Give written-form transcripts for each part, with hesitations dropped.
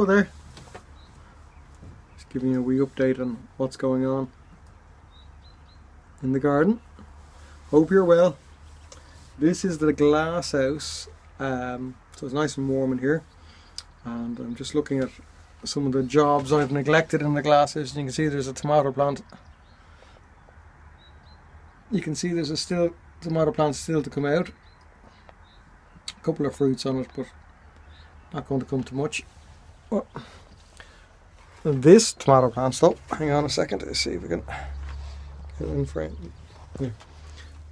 there. Just giving you a wee update on what's going on in the garden. Hope you're well. This is the glass house, so it's nice and warm in here, and I'm just looking at some of the jobs I've neglected in the glass house. And you can see there's a tomato plant. You can see there's a tomato plant still to come out. A couple of fruits on it, but not going to come to much. Well, this tomato plant though, hang on a second to see if we can get it in frame. Here.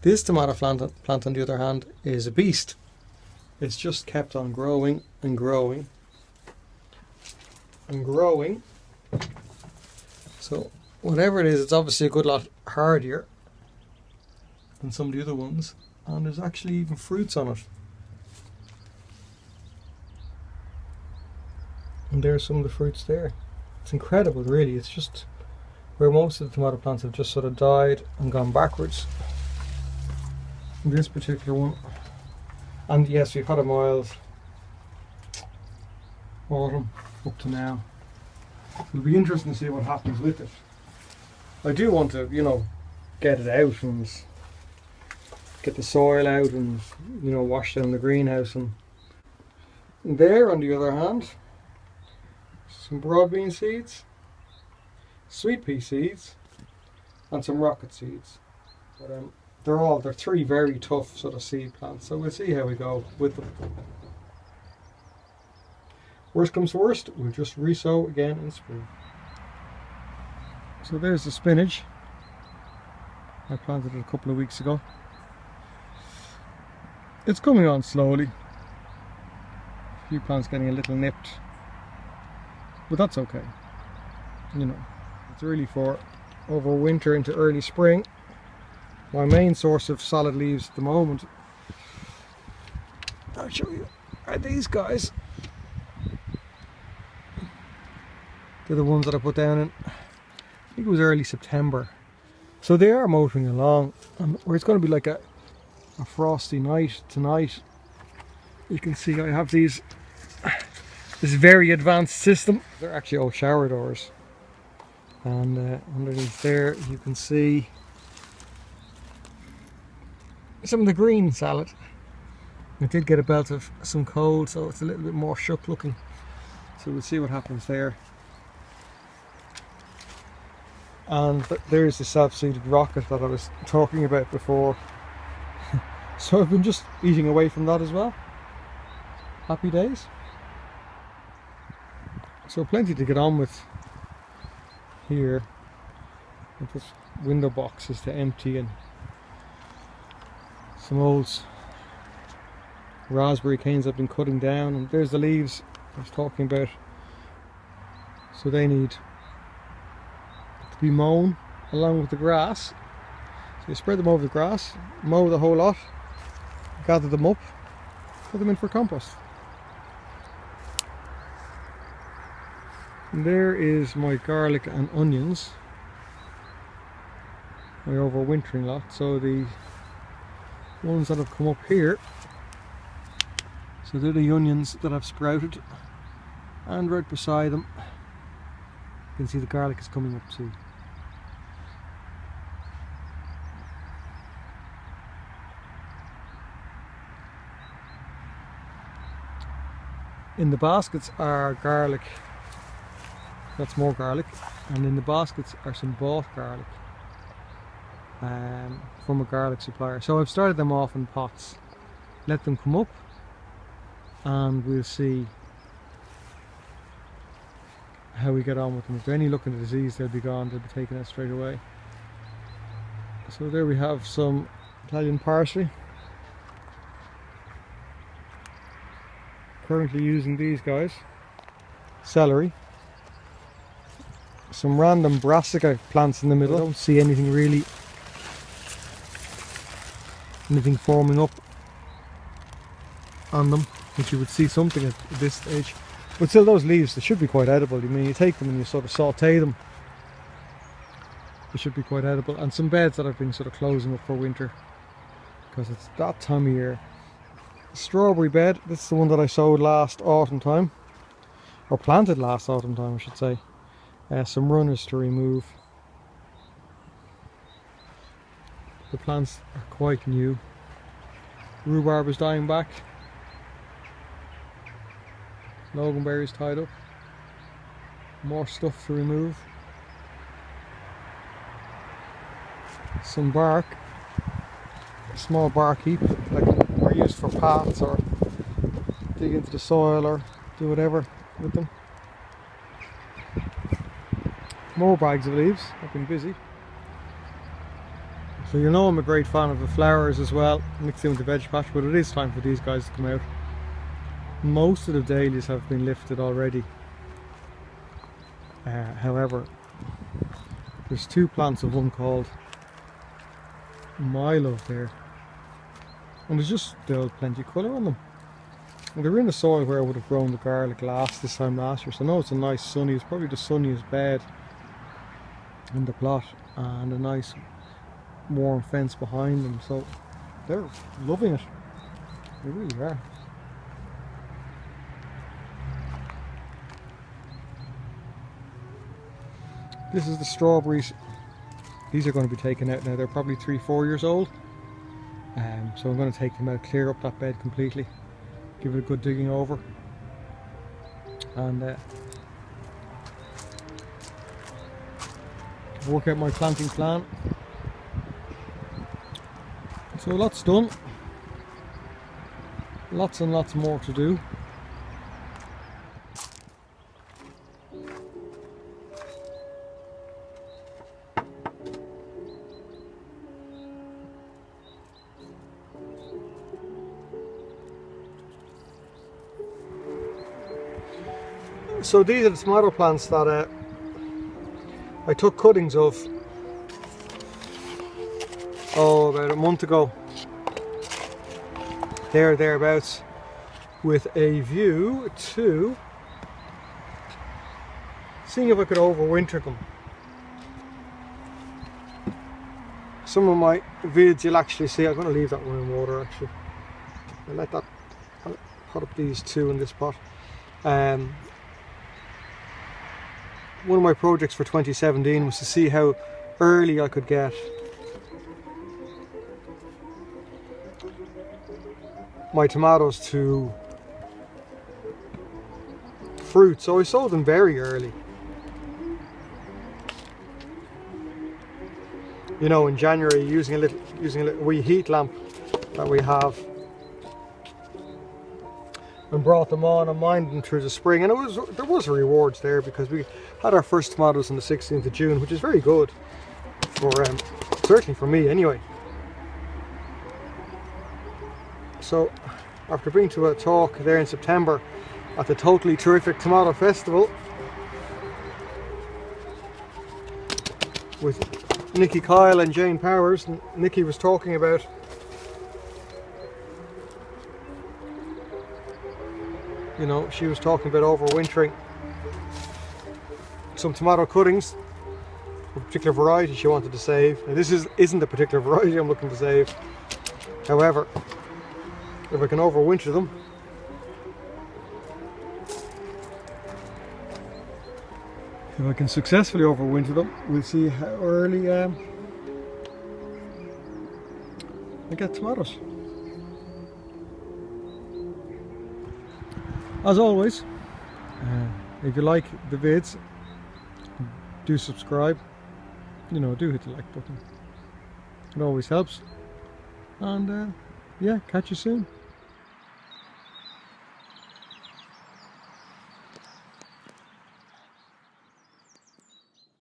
This tomato plant on the other hand is a beast. It's just kept on growing and growing and growing. So whatever it is, it's obviously a good lot hardier than some of the other ones, and there's actually even fruits on it. And there's some of the fruits there. It's incredible, really. It's just where most of the tomato plants have just sort of died and gone backwards. This particular one, and yes, we've had a mild autumn up to now. It'll be interesting to see what happens with it. I do want to, get it out and get the soil out and, wash down the greenhouse. And there, on the other hand, some broad bean seeds, sweet pea seeds, and some rocket seeds. But they're three very tough sort of seed plants, so we'll see how we go with them. Worst comes to worst, we'll just re-sow again in spring. So there's the spinach. I planted it a couple of weeks ago. It's coming on slowly. A few plants getting a little nipped, but that's okay. It's really for over winter into early spring. My main source of solid leaves at the moment, I'll show you, are these guys. They're the ones that I put down in, I think it was early September. So they are motoring along, and where it's going to be like a frosty night tonight. You can see I have this very advanced system. They're actually all shower doors. And underneath there you can see some of the green salad. It did get a belt of some cold, so it's a little bit more shook looking. So we'll see what happens there. And there's the self-seeded rocket that I was talking about before. So I've been just eating away from that as well. Happy days. So plenty to get on with here. With this window boxes to empty, and some old raspberry canes I've been cutting down, and there's the leaves I was talking about. So they need to be mown along with the grass. So you spread them over the grass, mow the whole lot, gather them up, put them in for compost. And there is my garlic and onions, my overwintering lot. So the ones that have come up here, so they're the onions that have sprouted, and right beside them you can see the garlic is coming up too. In the baskets are garlic, that's more garlic, and in the baskets are some bought garlic from a garlic supplier. So I've started them off in pots, let them come up, and we'll see how we get on with them. If they're any looking at disease, they'll be gone, they'll be taken out straight away. So there we have some Italian parsley. Currently using these guys. Celery. Some random brassica plants in the middle. I don't see anything forming up on them, which you would see something at this stage. But still, those leaves, they should be quite edible. You take them and you sort of saute them. They should be quite edible. And some beds that I've been sort of closing up for winter, because it's that time of year. Strawberry bed, this is the one that I sowed last autumn time. or planted last autumn time I should say. Some runners to remove. The plants are quite new. Rhubarb is dying back. Loganberries tied up. More stuff to remove. Some bark. A small bark heap that are used for paths or dig into the soil or do whatever with them. More bags of leaves. I've been busy. So you know I'm a great fan of the flowers as well, mixed in with the veg patch, but it is time for these guys to come out. Most of the dahlias have been lifted already. However, there's two plants of one called My Love there. And there's just still plenty of colour on them. And they're in the soil where I would have grown the garlic this time last year. So I know it's a nice sunny, it's probably the sunniest bed in the plot, and a nice warm fence behind them, so they're loving it. They really are. This is the strawberries. These are going to be taken out now. They're probably 3-4 years old, so I'm going to take them out, clear up that bed completely, give it a good digging over, and work out my planting plan. So lots done, lots and lots more to do. So these are the tomato plants that I took cuttings of about a month ago, thereabouts, with a view to seeing if I could overwinter them. Some of my vids you'll actually see. I'm going to leave that one in water actually. I'll let that, I'll put up these two in this pot. One of my projects for 2017 was to see how early I could get my tomatoes to fruit, so I sowed them very early. You know, in January, using a little wee heat lamp that we have, and brought them on and mined them through the spring, and there was rewards there because we had our first tomatoes on the 16th of June, which is very good for certainly for me anyway. So after being to a talk there in September at the Totally Terrific Tomato Festival with Nikki Kyle and Jane Powers, and Nikki was talking about she was talking about overwintering some tomato cuttings of a particular variety she wanted to save. Now this isn't the particular variety I'm looking to save. However, if I can overwinter them, if I can successfully overwinter them, we'll see how early I get tomatoes. As always, if you like the vids, do subscribe. Do hit the like button. It always helps. And yeah, catch you soon.